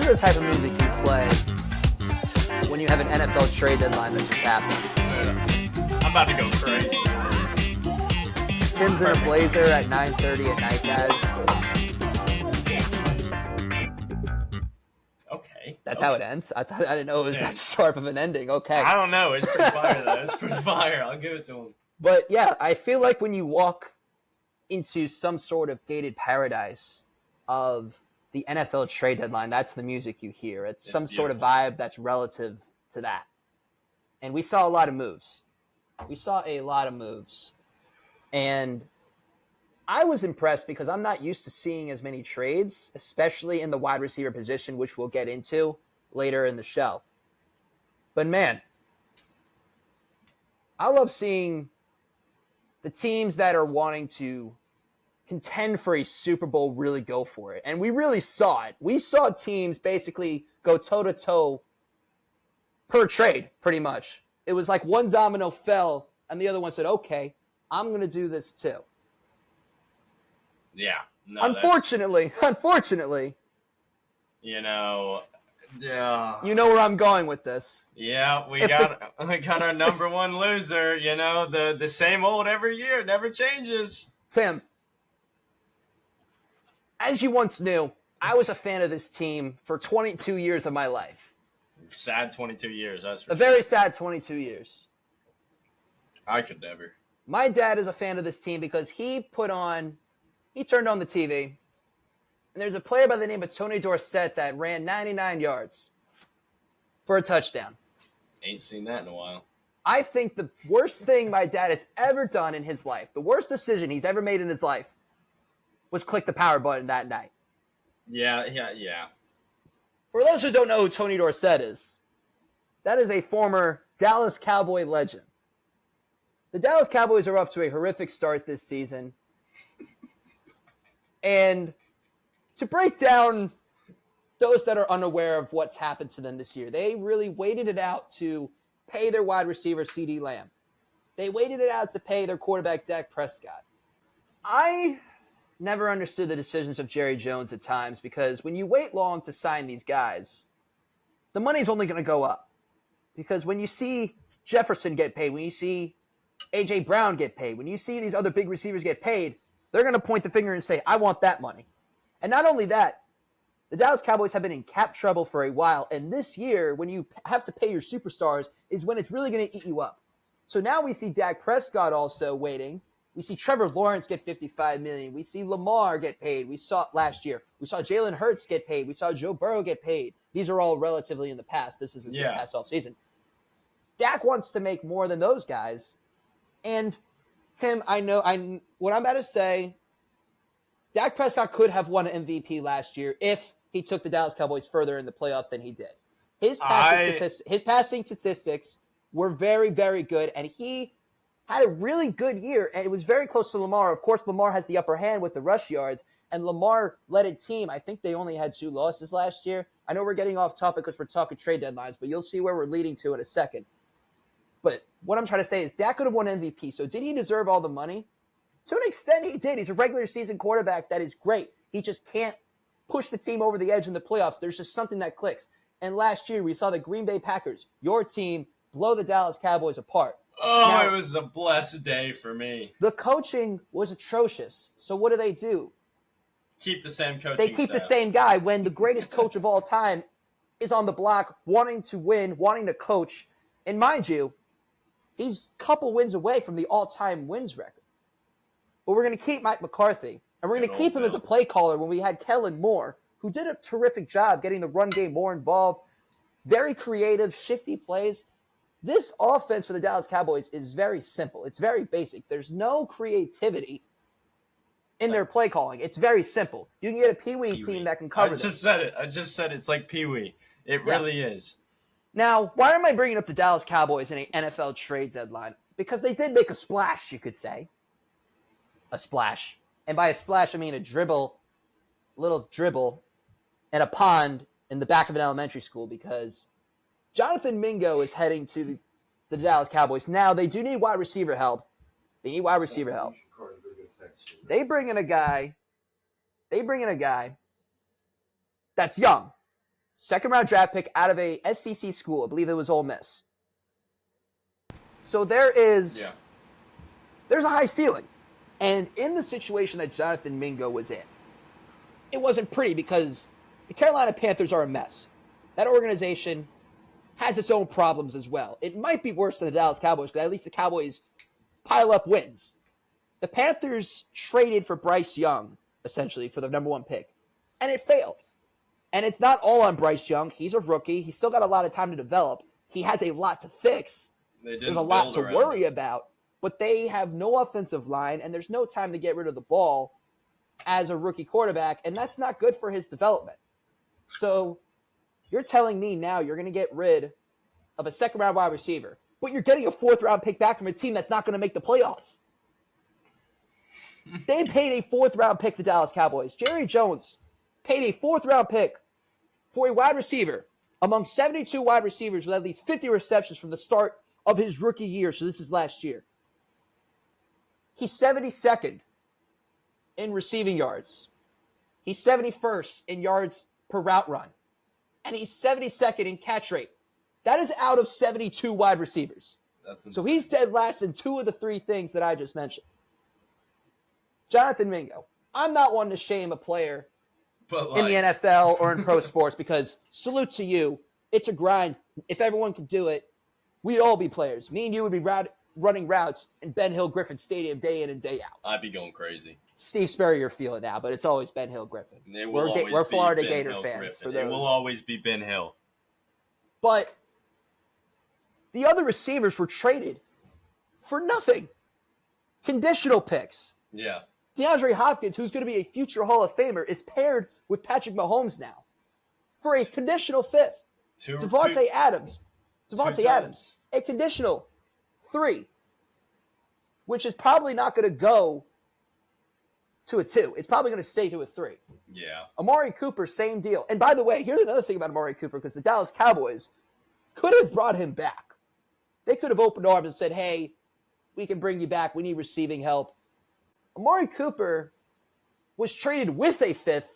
is the type of music you play when you have an NFL trade deadline that just happened. I'm about to go crazy. Tim's in a blazer at 9:30 at night, guys. Okay. That's how it ends. I didn't know it was that sharp of an ending. Okay. I don't know. It's pretty fire, though. It's pretty fire. I'll give it to him. But, yeah, I feel like when you walk into some sort of gated paradise of the NFL trade deadline, that's the music you hear. It's some beautiful. sort of vibe that's relative to that. And we saw a lot of moves. And I was impressed because I'm not used to seeing as many trades, especially in the wide receiver position, which we'll get into later in the show. But, man, I love seeing the teams that are wanting to contend for a Super Bowl really go for it. And we really saw it. We saw teams basically go toe-to-toe per trade, pretty much. It was like one domino fell, and the other one said, okay, I'm going to do this too. Yeah. No, unfortunately, you know where I'm going with this. Yeah, we got our number one loser, the same old every year, it never changes. Tim, as you once knew, I was a fan of this team for 22 years of my life. Sad 22 years, that's for sure. Very sad 22 years. I could never. My dad is a fan of this team because he turned on the TV, and there's a player by the name of Tony Dorsett that ran 99 yards for a touchdown. Ain't seen that in a while. I think the worst thing my dad has ever done in his life, the worst decision he's ever made in his life, was click the power button that night. Yeah. For those who don't know who Tony Dorsett is, that is a former Dallas Cowboy legend. The Dallas Cowboys are off to a horrific start this season. And to break down those that are unaware of what's happened to them this year, they really waited it out to pay their wide receiver, CeeDee Lamb. They waited it out to pay their quarterback, Dak Prescott. I never understood the decisions of Jerry Jones at times because when you wait long to sign these guys, the money's only going to go up. Because when you see Jefferson get paid, when you see A.J. Brown get paid, when you see these other big receivers get paid, they're going to point the finger and say, I want that money. And not only that, the Dallas Cowboys have been in cap trouble for a while. And this year, when you have to pay your superstars, is when it's really going to eat you up. So now we see Dak Prescott also waiting. We see Trevor Lawrence get $55 million. We see Lamar get paid. We saw it last year. We saw Jalen Hurts get paid. We saw Joe Burrow get paid. These are all relatively in the past. This isn't this past offseason. Dak wants to make more than those guys. And Tim, what I'm about to say, Dak Prescott could have won an MVP last year if he took the Dallas Cowboys further in the playoffs than he did. His passing statistics were very, very good, and he had a really good year, and it was very close to Lamar. Of course, Lamar has the upper hand with the rush yards, and Lamar led a team. I think they only had 2 losses last year. I know we're getting off topic because we're talking trade deadlines, but you'll see where we're leading to in a second. But what I'm trying to say is Dak could have won MVP, so did he deserve all the money? To an extent, he did. He's a regular season quarterback that is great. He just can't push the team over the edge in the playoffs. There's just something that clicks. And last year, we saw the Green Bay Packers, your team, blow the Dallas Cowboys apart. Oh, now, it was a blessed day for me. The coaching was atrocious. So what do? Keep the same coaching They keep the same guy when the greatest coach of all time is on the block, wanting to win, wanting to coach. And mind you, he's a couple wins away from the all-time wins record. But we're going to keep Mike McCarthy, and we're going to keep him as a play caller when we had Kellen Moore, who did a terrific job getting the run game more involved. Very creative, shifty plays. This offense for the Dallas Cowboys is very simple. It's very basic. There's no creativity in their play calling. It's very simple. You can get a Pee-wee team that can cover I just said it's like Pee-wee. It really is. Now, why am I bringing up the Dallas Cowboys in an NFL trade deadline? Because they did make a splash, you could say. A splash. And by a splash, I mean a little dribble, and a pond in the back of an elementary school because Jonathan Mingo is heading to the Dallas Cowboys. Now, they do need wide receiver help. They bring in a guy that's young. Second-round draft pick out of a SEC school. I believe it was Ole Miss. So there's a high ceiling. And in the situation that Jonathan Mingo was in, it wasn't pretty because the Carolina Panthers are a mess. That organization has its own problems as well. It might be worse than the Dallas Cowboys because at least the Cowboys pile up wins. The Panthers traded for Bryce Young, essentially, for the number 1 pick. And it failed. And it's not all on Bryce Young. He's a rookie. He's still got a lot of time to develop. He has a lot to fix. There's a lot to worry about. But they have no offensive line, and there's no time to get rid of the ball as a rookie quarterback, and that's not good for his development. So you're telling me now you're going to get rid of a second-round wide receiver, but you're getting a 4th-round pick back from a team that's not going to make the playoffs. They paid a 4th-round pick, the Dallas Cowboys. Jerry Jones paid a 4th-round pick for a wide receiver among 72 wide receivers with at least 50 receptions from the start of his rookie year, so this is last year. He's 72nd in receiving yards. He's 71st in yards per route run. And he's 72nd in catch rate. That is out of 72 wide receivers. That's insane. So he's dead last in 2 of the 3 things that I just mentioned. Jonathan Mingo. I'm not one to shame a player in the NFL or in pro sports because salute to you. It's a grind. If everyone could do it, we'd all be players. Me and you would be running routes in Ben Hill Griffin Stadium day in and day out. I'd be going crazy. Steve Spurrier feel it now, but it's always Ben Hill Griffin. We're Florida Gator fans. For those. It will always be Ben Hill. But the other receivers were traded for nothing. Conditional picks. Yeah. DeAndre Hopkins, who's going to be a future Hall of Famer, is paired with Patrick Mahomes now for a conditional 5th. Devontae Adams, a conditional 3, which is probably not going to go to a 2. It's probably going to stay to a 3. Yeah. Amari Cooper, same deal. And by the way, here's another thing about Amari Cooper, because the Dallas Cowboys could have brought him back. They could have opened arms and said, hey, we can bring you back. We need receiving help. Amari Cooper was traded with a 5th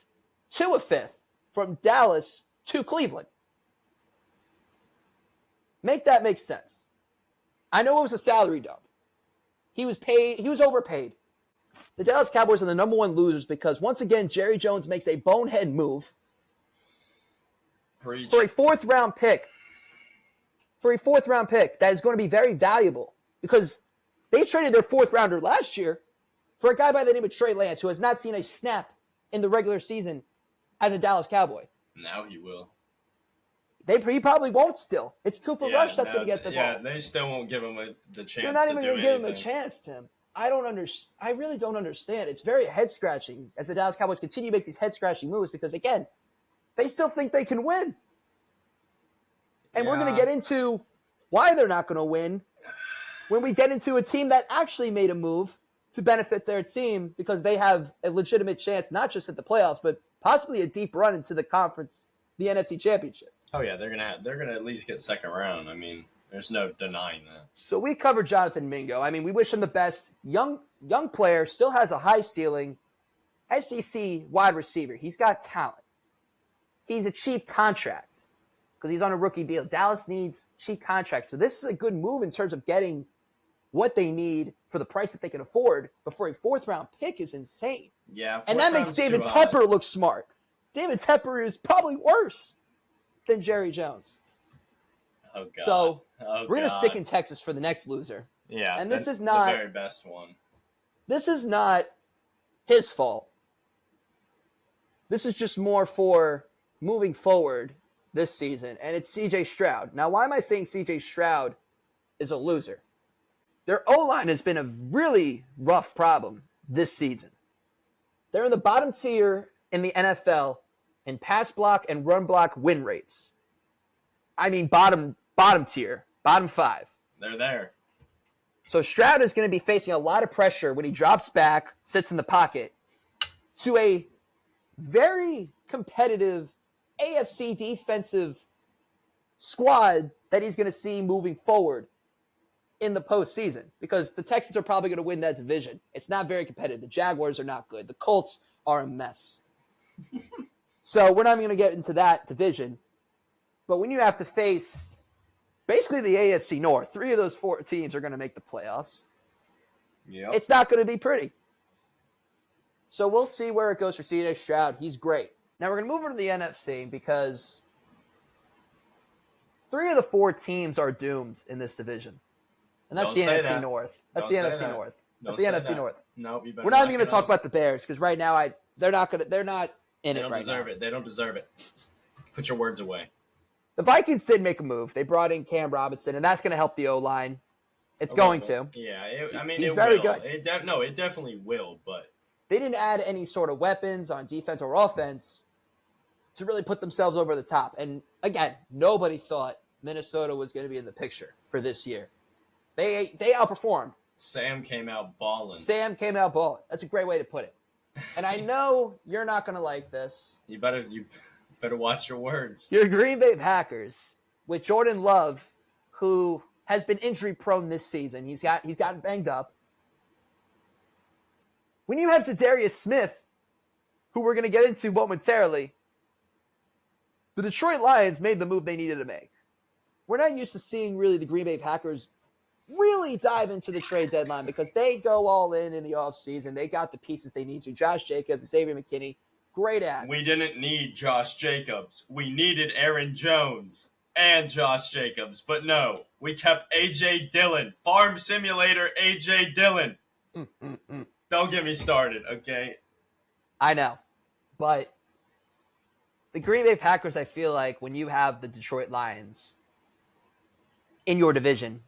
to a 5th from Dallas to Cleveland. Make that make sense. I know it was a salary dump. He was overpaid. The Dallas Cowboys are the number 1 losers because, once again, Jerry Jones makes a bonehead move for a 4th-round pick. For a 4th-round pick that is going to be very valuable because they traded their 4th-rounder last year for a guy by the name of Trey Lance, who has not seen a snap in the regular season as a Dallas Cowboy. Now he will. He probably won't still. It's Cooper Rush that's going to get the ball. Yeah, they still won't give him the chance. They're not even going to give him a chance, Tim. I really don't understand. It's very head-scratching as the Dallas Cowboys continue to make these head-scratching moves because, again, they still think they can win. And we're going to get into why they're not going to win when we get into a team that actually made a move to benefit their team because they have a legitimate chance, not just at the playoffs, but possibly a deep run into the conference, the NFC Championship. Oh yeah, they're gonna at least get second round. I mean, there's no denying that. So we covered Jonathan Mingo. I mean, we wish him the best. Young player, still has a high ceiling. SEC wide receiver. He's got talent. He's a cheap contract because he's on a rookie deal. Dallas needs cheap contracts. So this is a good move in terms of getting what they need for the price that they can afford. But for a 4th-round pick is insane. Yeah, and that makes David Tepper look smart. David Tepper is probably worse than Jerry Jones. Oh, God. So we're going to stick in Texas for the next loser. Yeah, and this is not the very best one. This is not his fault. This is just more for moving forward this season, and it's C.J. Stroud. Now, why am I saying C.J. Stroud is a loser? Their O-line has been a really rough problem this season. They're in the bottom tier in the NFL in pass block and run block win rates. I mean, bottom tier, bottom 5. They're there. So Stroud is going to be facing a lot of pressure when he drops back, sits in the pocket, to a very competitive AFC defensive squad that he's going to see moving forward in the postseason because the Texans are probably going to win that division. It's not very competitive. The Jaguars are not good. The Colts are a mess. So we're not even going to get into that division. But when you have to face basically the AFC North, 3 of those 4 teams are going to make the playoffs. Yeah. It's not going to be pretty. So we'll see where it goes for CJ Stroud. He's great. Now we're going to move over to the NFC because 3 of the 4 teams are doomed in this division. And that's the NFC North. That's the NFC North. That's the NFC North. Nope, you better We're not even going to talk about the Bears because right now they're not in it right now. They don't deserve it. They don't deserve it. Put your words away. The Vikings did make a move. They brought in Cam Robinson, and that's going to help the O-line. It's going to. Yeah, he's very good. It definitely will, but they didn't add any sort of weapons on defense or offense to really put themselves over the top. And again, nobody thought Minnesota was going to be in the picture for this year. They outperformed. Sam came out balling. That's a great way to put it. And I know you're not going to like this. You better watch your words. Your Green Bay Packers with Jordan Love, who has been injury prone this season. He's gotten banged up. When you have Zadarius Smith, who we're going to get into momentarily, the Detroit Lions made the move they needed to make. We're not used to seeing really the Green Bay Packers really dive into the trade deadline because they go all in the offseason. They got the pieces they need to. Josh Jacobs, Xavier McKinney, great ads. We didn't need Josh Jacobs. We needed Aaron Jones and Josh Jacobs. But no, we kept A.J. Dillon. Farm Simulator A.J. Dillon. Don't get me started, okay? I know. But the Green Bay Packers, I feel like when you have the Detroit Lions in your division,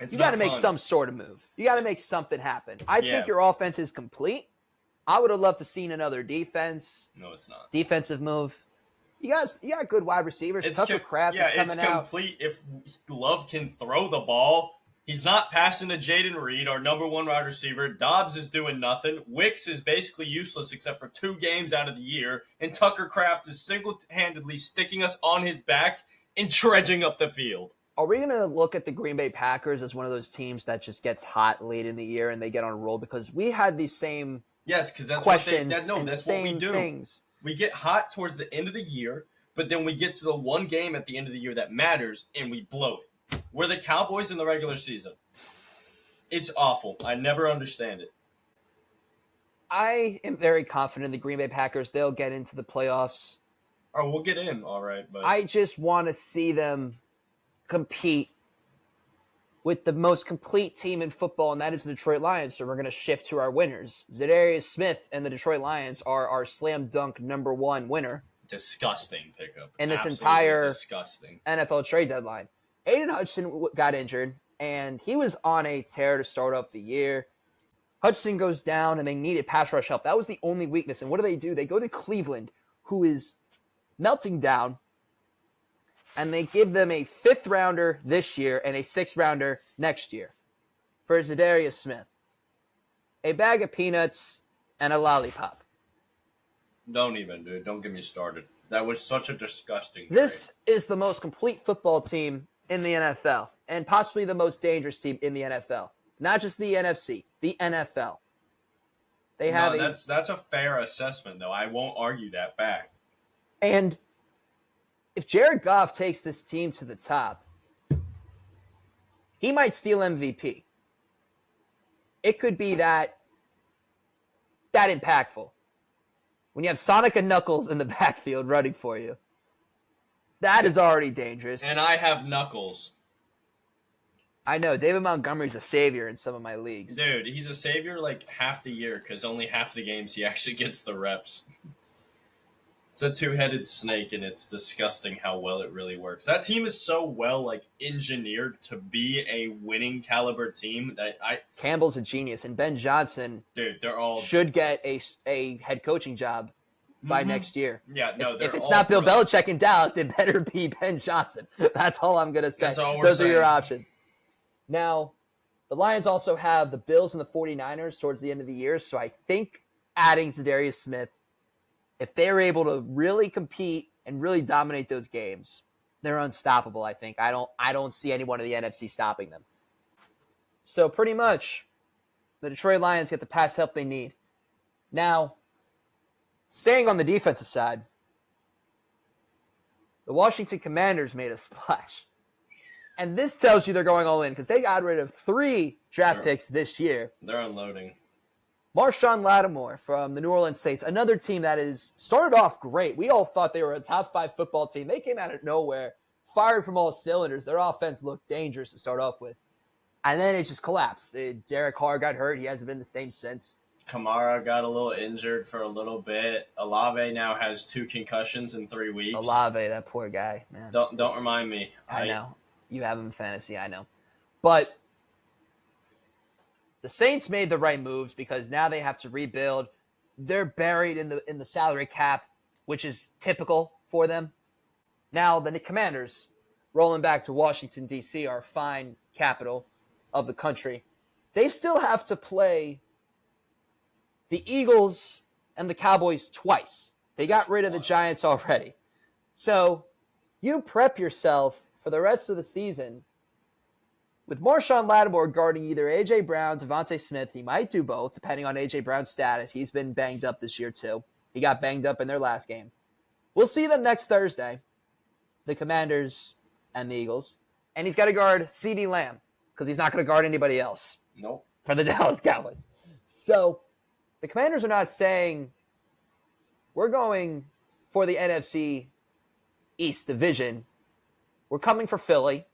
you got to make some sort of move. You got to make something happen. I think your offense is complete. I would have loved to seen another defense. No, it's not. Defensive move. You got good wide receivers. Tucker Kraft is coming out. Yeah, it's complete if Love can throw the ball. He's not passing to Jaden Reed, our number 1 wide receiver. Dobbs is doing nothing. Wicks is basically useless except for 2 games out of the year. And Tucker Kraft is single-handedly sticking us on his back and trudging up the field. Are we going to look at the Green Bay Packers as one of those teams that just gets hot late in the year and they get on a roll? Because we had these same that's questions that's what we do. Things. We get hot towards the end of the year, but then we get to the one game at the end of the year that matters, and we blow it. We're the Cowboys in the regular season. It's awful. I never understand it. I am very confident in the Green Bay Packers. They'll get into the playoffs. Oh, we'll get in, all right. But I just want to see them compete with the most complete team in football, and that is the Detroit Lions. So we're going to shift to our winners. Zadarius Smith and the Detroit Lions are our slam dunk number 1 winner. Disgusting pickup. In this Absolutely entire disgusting NFL trade deadline. Aiden Hutchinson got injured, and he was on a tear to start off the year. Hutchinson goes down, and they needed pass rush help. That was the only weakness. And what do? They go to Cleveland, who is melting down, and they give them a 5th rounder this year and a 6th rounder next year for Zadarius Smith. A bag of peanuts and a lollipop. Don't even, dude. Don't get me started. That was such a disgusting This is the most complete football team in the NFL and possibly the most dangerous team in the NFL. Not just the NFC, the NFL. That's a fair assessment, though. I won't argue that fact. And if Jared Goff takes this team to the top, he might steal MVP. It could be that impactful. When you have Sonic and Knuckles in the backfield running for you, that is already dangerous. And I have Knuckles. I know. David Montgomery's a savior in some of my leagues. Dude, he's a savior like half the year because only half the games he actually gets the reps. It's a 2-headed snake, and it's disgusting how well it really works. That team is so well engineered to be a winning caliber team that Campbell's a genius, and Ben Johnson, dude, they're all should get a head coaching job by next year. Yeah, no, if it's not Bill Belichick in Dallas, it better be Ben Johnson. That's all I'm gonna say. That's all we're Those saying. are your options. Now, the Lions also have the Bills and the 49ers towards the end of the year, so I think adding Zadarius Smith, if they're able to really compete and really dominate those games, they're unstoppable, I think. I don't see anyone in the NFC stopping them. So pretty much, the Detroit Lions get the pass help they need. Now, staying on the defensive side, The Washington Commanders made a splash. And this tells you they're going all in because they got rid of 3 draft picks this year. They're unloading. Marshon Lattimore from the New Orleans Saints, another team that is started off great. We all thought they were a top 5 football team. They came out of nowhere, fired from all cylinders. Their offense looked dangerous to start off with. And then it just collapsed. Derek Carr got hurt. He hasn't been the same since. Kamara got a little injured for a little bit. Olave now has 2 concussions in 3 weeks. Olave, that poor guy, man. Don't remind me. I know. You have him in fantasy, I know. But the Saints made the right moves because now they have to rebuild. They're buried in the salary cap, which is typical for them. Now the Commanders, rolling back to Washington, D.C., our fine capital of the country, they still have to play the Eagles and the Cowboys twice. They got rid of the Giants already. So you prep yourself for the rest of the season with Marshon Lattimore guarding either A.J. Brown, Devontae Smith. He might do both, depending on A.J. Brown's status. He's been banged up this year, too. He got banged up in their last game. We'll see them next Thursday, the Commanders and the Eagles. And he's got to guard CeeDee Lamb because he's not going to guard anybody else. Nope. For the Dallas Cowboys. So the Commanders are not saying we're going for the NFC East division. We're coming for Philly,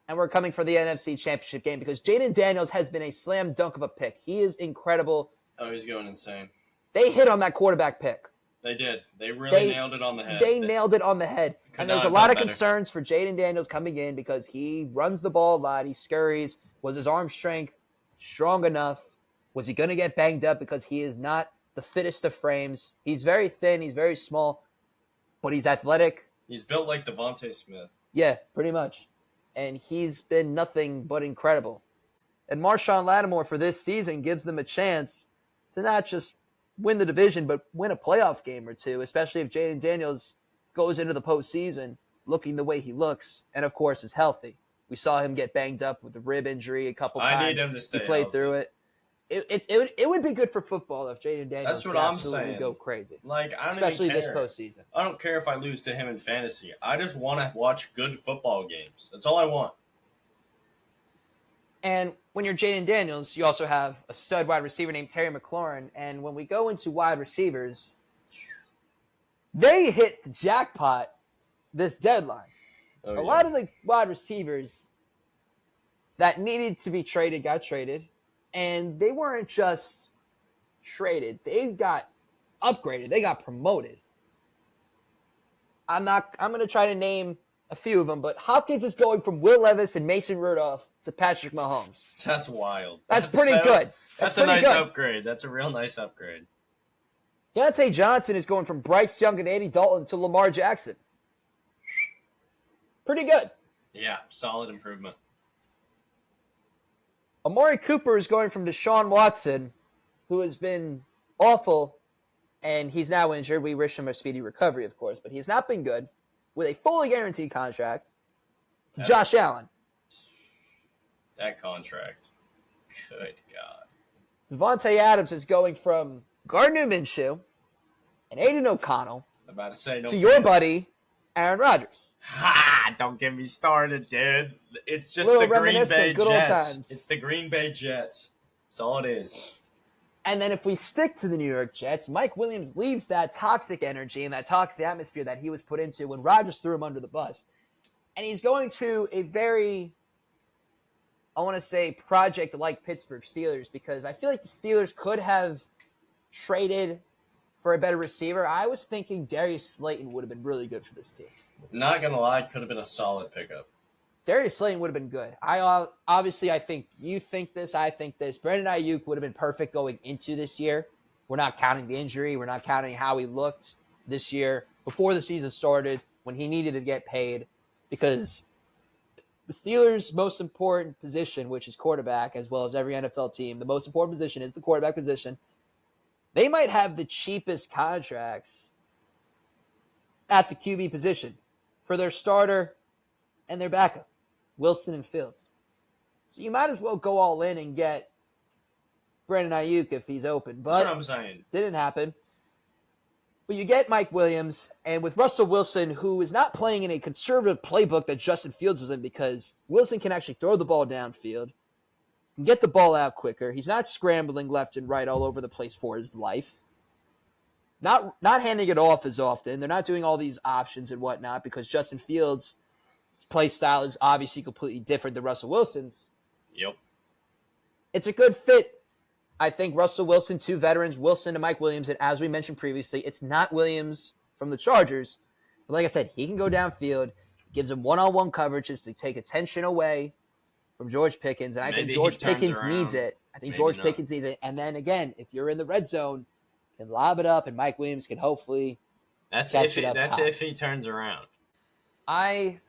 and we're coming for the NFC Championship game because Jaden Daniels has been a slam dunk of a pick. He is incredible. Oh, he's going insane. They hit on that quarterback pick. They did. They really nailed it on the head. They nailed it on the head. And there's a lot of concerns for Jaden Daniels coming in because he runs the ball a lot. He scurries. Was his arm strength strong enough? Was he going to get banged up because he is not the fittest of frames? He's very thin. He's very small, but he's athletic. He's built like Devontae Smith. Yeah, pretty much. And he's been nothing but incredible. And Marshon Lattimore for this season gives them a chance to not just win the division, but win a playoff game or two, especially if Jaden Daniels goes into the postseason looking the way he looks and, of course, is healthy. We saw him get banged up with a rib injury a couple times. I need him to stay He played healthy. through it. It would be good for football if Jaden Daniels That's what I'm absolutely saying. go crazy. Like, I don't especially even this care. postseason. I don't care if I lose to him in fantasy. I just want to watch good football games. That's all I want. And when you're Jaden Daniels, you also have a stud wide receiver named Terry McLaurin. And when we go into wide receivers, they hit the jackpot this deadline. Oh, A lot of the wide receivers that needed to be traded got traded. And they weren't just traded. They got upgraded. They got promoted. I'm going to try to name a few of them, but Hopkins is going from Will Levis and Mason Rudolph to Patrick Mahomes. That's wild. That's pretty good. That's a nice upgrade. That's a real nice upgrade. Deontay Johnson is going from Bryce Young and Andy Dalton to Lamar Jackson. Pretty good. Yeah, solid improvement. Amari Cooper is going from Deshaun Watson, who has been awful, and he's now injured. We wish him a speedy recovery, of course, but he's not been good, with a fully guaranteed contract, to Josh Allen. That contract. Good God. Devontae Adams is going from Gardner Minshew and Aiden O'Connell I'm about to say, to your buddy, Aaron Rodgers. Ha! Don't get me started, dude. It's just Little the Green reminiscent, Bay good old Jets. times. It's the Green Bay Jets. That's all it is. And then if we stick to the New York Jets, Mike Williams leaves that toxic energy and that toxic atmosphere that he was put into when Rodgers threw him under the bus. And he's going to a very, I want to say, project-like Pittsburgh Steelers, because I feel like the Steelers could have traded for a better receiver. I was thinking Darius Slayton would have been really good for this team. Not going to lie, could have been a solid pickup. Darius Slayton would have been good. I think you think this, I think this. Brandon Ayuk would have been perfect going into this year. We're not counting the injury. We're not counting how he looked this year before the season started when he needed to get paid, because the Steelers' most important position, which is quarterback, as well as every NFL team, the most important position is the quarterback position. They might have the cheapest contracts at the QB position for their starter and their backup, Wilson and Fields. So you might as well go all in and get Brandon Ayuk if he's open. But That's what I'm saying. didn't happen. But you get Mike Williams, and with Russell Wilson, who is not playing in a conservative playbook that Justin Fields was in, because Wilson can actually throw the ball downfield, can get the ball out quicker. He's not scrambling left and right all over the place for his life. Not handing it off as often. They're not doing all these options and whatnot because Justin Fields' play style is obviously completely different than Russell Wilson's. Yep. It's a good fit. I think Russell Wilson, two veterans, Wilson and Mike Williams, and as we mentioned previously, it's not Williams from the Chargers. But like I said, he can go downfield, gives him one-on-one coverages to take attention away from George Pickens, and I think George Pickens needs it. Pickens needs it. And then again, if you're in the red zone, can lob it up, and Mike Williams can hopefully catch it up top. That's if he turns around. I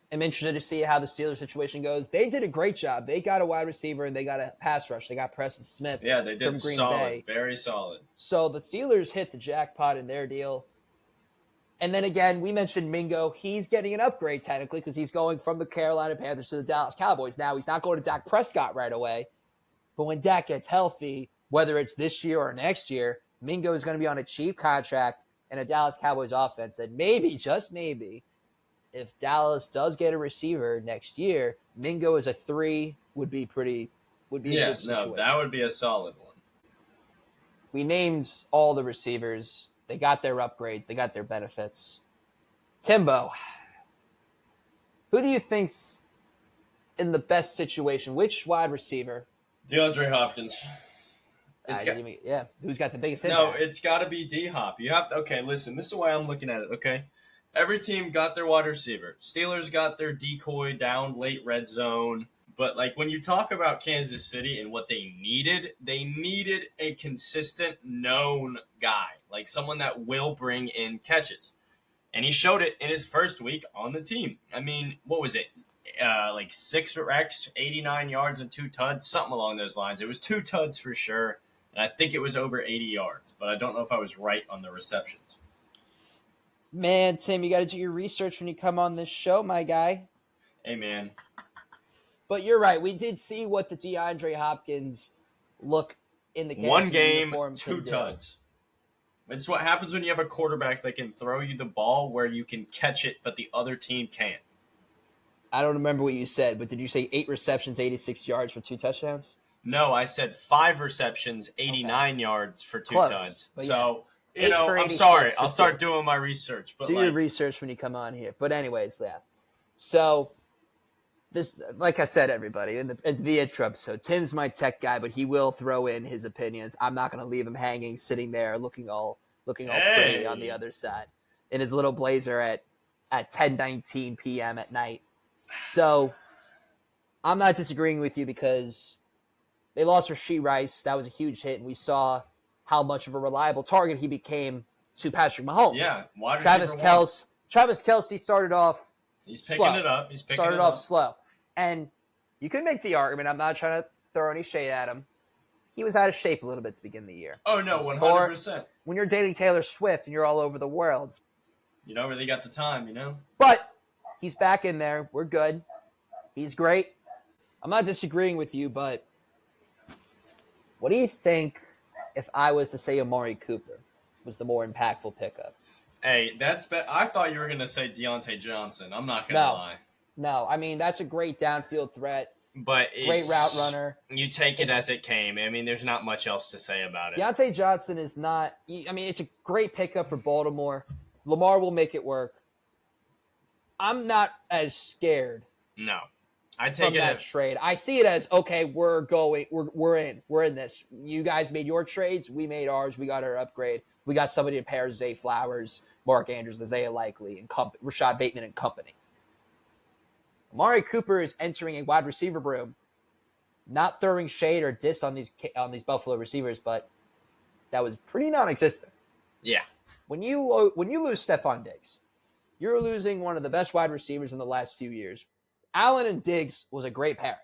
am interested to see how the Steelers situation goes. They did a great job. They got a wide receiver and they got a pass rush. They got Preston Smith. Yeah, they did from Green solid, Bay. Very solid. So the Steelers hit the jackpot in their deal. And then again, we mentioned Mingo. He's getting an upgrade technically because he's going from the Carolina Panthers to the Dallas Cowboys. Now he's not going to Dak Prescott right away. But when Dak gets healthy, whether it's this year or next year, Mingo is going to be on a cheap contract in a Dallas Cowboys offense. And maybe, just maybe, if Dallas does get a receiver next year, Mingo as a 3 would be a good situation. No, that would be a solid one. We named all the receivers. They got their upgrades. They got their benefits. Timbo, who do you think's in the best situation? Which wide receiver? DeAndre Hopkins. Who's got the biggest impact? No, impact? it's got to be D-Hop. You have to. Okay, listen. This is the way I'm looking at it. Okay, every team got their wide receiver. Steelers got their decoy down late red zone. But like when you talk about Kansas City and what they needed a consistent, known guy, like someone that will bring in catches, and he showed it in his first week on the team. I mean, what was it? Like 6 recs, 89 yards, and 2 tuds, something along those lines. It was 2 tuds for sure. And I think it was over 80 yards, but I don't know if I was right on the receptions. Man, Tim, you got to do your research when you come on this show, my guy. Hey, man. But you're right. We did see what the DeAndre Hopkins look in the Kansas one City game, uniform 2 tuds. It's what happens when you have a quarterback that can throw you the ball where you can catch it, but the other team can't. I don't remember what you said, but did you say 8 receptions, 86 yards for 2 touchdowns? No, I said 5 receptions, 89 yards for 2 tuds. So, yeah. I'm sorry. I'll start doing my research. But do your research when you come on here. But anyways, yeah. So, this, like I said, everybody, in the intro episode, Tim's my tech guy, but he will throw in his opinions. I'm not going to leave him hanging, sitting there looking all pretty on the other side in his little blazer at 10:19 p.m. at night. So, I'm not disagreeing with you because they lost Rashee Rice. That was a huge hit, and we saw how much of a reliable target he became to Patrick Mahomes. Yeah, Travis Kelce started off He's picking slow. it up. Started off slow. And you could make the argument, I'm not trying to throw any shade at him, he was out of shape a little bit to begin the year. Oh, no, 100%. When you're dating Taylor Swift and you're all over the world. You don't really got the time, But he's back in there. We're good. He's great. I'm not disagreeing with you, but what do you think if I was to say Amari Cooper was the more impactful pickup? Hey, I thought you were going to say Deontay Johnson. I'm not going to lie. No, I mean, that's a great downfield threat. But great route runner. You take it as it came. I mean, there's not much else to say about it. Deontay Johnson is not – I mean, it's a great pickup for Baltimore. Lamar will make it work. I'm not as scared. No. I take it that trade. I see it as, okay, we're in this. You guys made your trades. We made ours. We got our upgrade. We got somebody to pair Zay Flowers, Mark Andrews, Isaiah Likely, and Rashad Bateman and company. Amari Cooper is entering a wide receiver room, not throwing shade or diss on these Buffalo receivers, but that was pretty non-existent. Yeah. When you lose Stephon Diggs, you're losing one of the best wide receivers in the last few years. Allen and Diggs was a great pairing.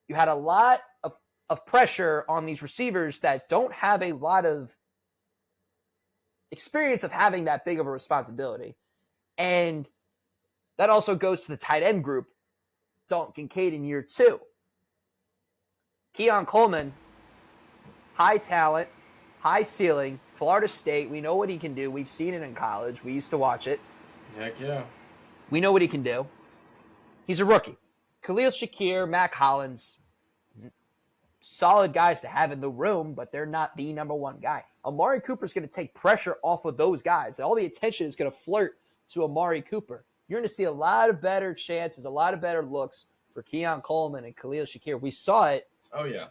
You had a lot of pressure on these receivers that don't have a lot of experience of having that big of a responsibility. And that also goes to the tight end group, Dalton Kincaid in year 2. Keon Coleman, high talent, high ceiling, Florida State, we know what he can do. We've seen it in college. We used to watch it. Heck yeah. We know what he can do. He's a rookie. Khalil Shakir, Mac Hollins, solid guys to have in the room, but they're not the number one guy. Amari Cooper's going to take pressure off of those guys. All the attention is going to flirt to Amari Cooper. You're going to see a lot of better chances, a lot of better looks for Keon Coleman and Khalil Shakir. We saw it. Oh, yeah.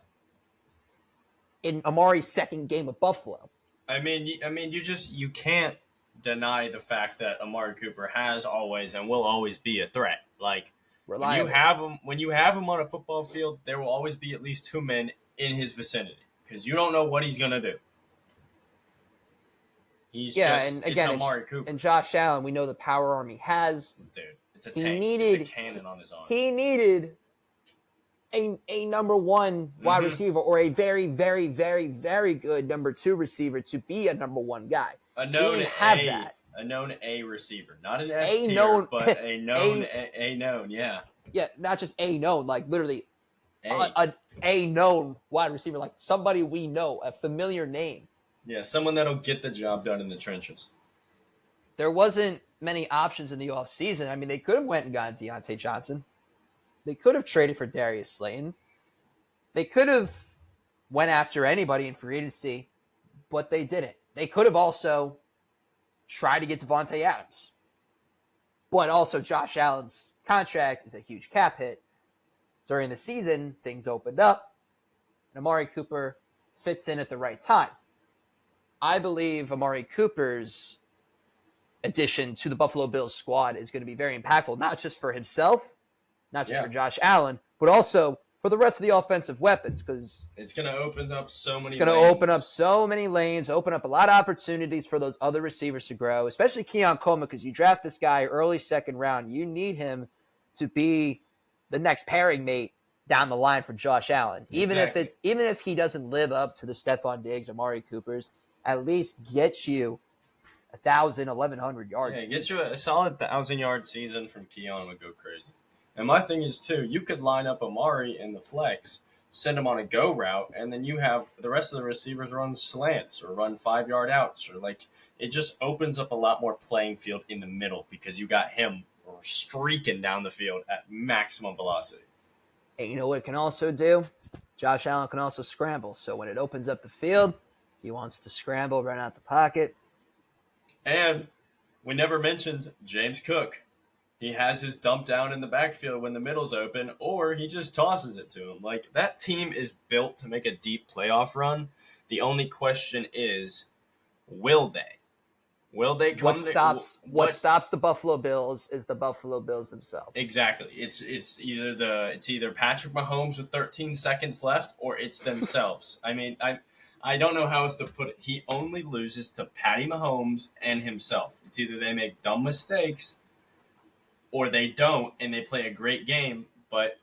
In Amari's second game of Buffalo. I mean, you can't deny the fact that Amari Cooper has always and will always be a threat. Like, reliable. when you have him on a football field, there will always be at least 2 men in his vicinity because you don't know what he's going to do. And again, it's Amari Cooper. And Josh Allen, we know the power arm he has. Dude, it's a tank. It's a cannon on his arm. He needed a number one wide receiver or a very, very, very, very good number 2 receiver to be a number 1 guy. A known A receiver, not an S tier, but a known, yeah. Yeah, not just a known, like literally a known wide receiver, like somebody we know, a familiar name. Yeah, someone that'll get the job done in the trenches. There wasn't many options in the offseason. I mean, they could have went and gotten Deontay Johnson. They could have traded for Darius Slayton. They could have went after anybody in free agency, but they didn't. They could have also tried to get Devontae Adams. But also Josh Allen's contract is a huge cap hit. During the season, things opened up, and Amari Cooper fits in at the right time. I believe Amari Cooper's addition to the Buffalo Bills squad is going to be very impactful, not just for himself, not just for Josh Allen, but also for the rest of the offensive weapons, because it's going to open up so many. It's going to open up so many lanes, open up a lot of opportunities for those other receivers to grow, especially Keon Coleman, because you draft this guy early second round, you need him to be the next pairing mate down the line for Josh Allen. Exactly. Even if he doesn't live up to the Stephon Diggs, Amari Cooper's, at least get you 1,000, 1,100 yards. Yeah, get you a solid 1,000-yard season from Keon would go crazy. And my thing is, too, you could line up Amari in the flex, send him on a go route, and then you have the rest of the receivers run slants or run 5-yard outs. Or it just opens up a lot more playing field in the middle because you got him streaking down the field at maximum velocity. And you know what it can also do? Josh Allen can also scramble. So when it opens up the field, he wants to scramble, run out the pocket. And we never mentioned James Cook. He has his dump down in the backfield when the middle's open, or he just tosses it to him. Like, that team is built to make a deep playoff run. The only question is, will they? Will they come? What stops the Buffalo Bills is the Buffalo Bills themselves. Exactly. It's either Patrick Mahomes with 13 seconds left, or it's themselves. I mean, I don't know how else to put it. He only loses to Patty Mahomes and himself. It's either they make dumb mistakes, or they don't, and they play a great game. But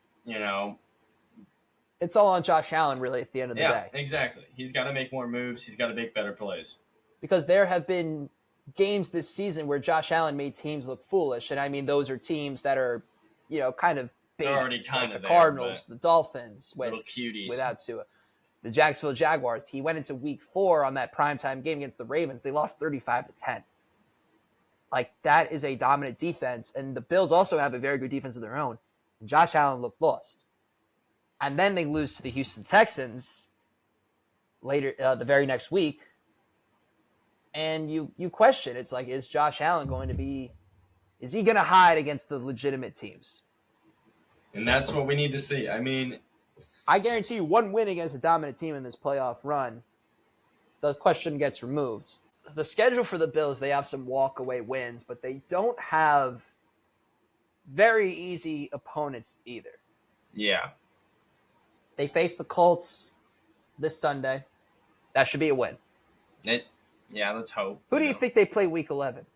it's all on Josh Allen, really, at the end of the day. Yeah, exactly. He's got to make more moves. He's got to make better plays. Because there have been games this season where Josh Allen made teams look foolish. And I mean, those are teams that are, kind of big. They're already kind of the Cardinals, the Dolphins, little cuties. Without Tua. The Jacksonville Jaguars, he went into week 4 on that primetime game against the Ravens. They lost 35-10. Like, that is a dominant defense. And the Bills also have a very good defense of their own. And Josh Allen looked lost. And then they lose to the Houston Texans later, the very next week. And you question, it's like, is Josh Allen is he going to hide against the legitimate teams? And that's what we need to see. I mean, I guarantee you one win against a dominant team in this playoff run, the question gets removed. The schedule for the Bills, they have some walk-away wins, but they don't have very easy opponents either. Yeah. They face the Colts this Sunday. That should be a win. Yeah, let's hope. Who do you think they play week 11?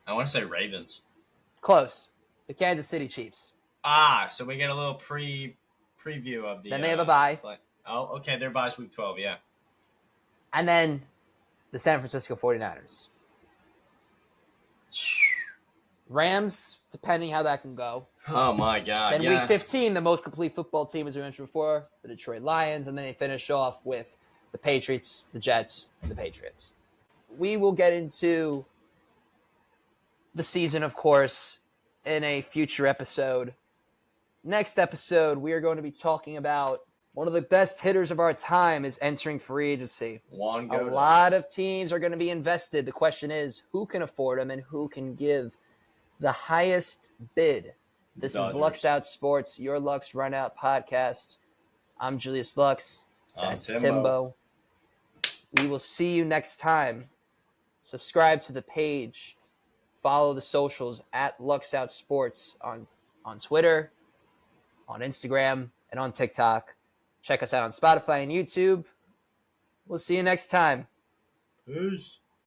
I want to say Ravens. Close. The Kansas City Chiefs. So we get a little preview of the... Then they have a bye. Oh, okay, their bye's week 12, yeah. And then the San Francisco 49ers. Rams, depending how that can go. Oh my God! Then yeah. week 15, the most complete football team, as we mentioned before, the Detroit Lions, and then they finish off with the Patriots, the Jets, and the Patriots. We will get into the season, of course, in a future episode. Next episode, we are going to be talking about one of the best hitters of our time is entering free agency. Juan A Goda. lot of teams are going to be invested. The question is, who can afford them and who can give the highest bid? This is Lux Out Sports, your Lux Run Out podcast. I'm Julius Lux. That's Timbo. We will see you next time. Subscribe to the page. Follow the socials at Lux Out Sports on Twitter, on Instagram, and on TikTok. Check us out on Spotify and YouTube. We'll see you next time. Peace.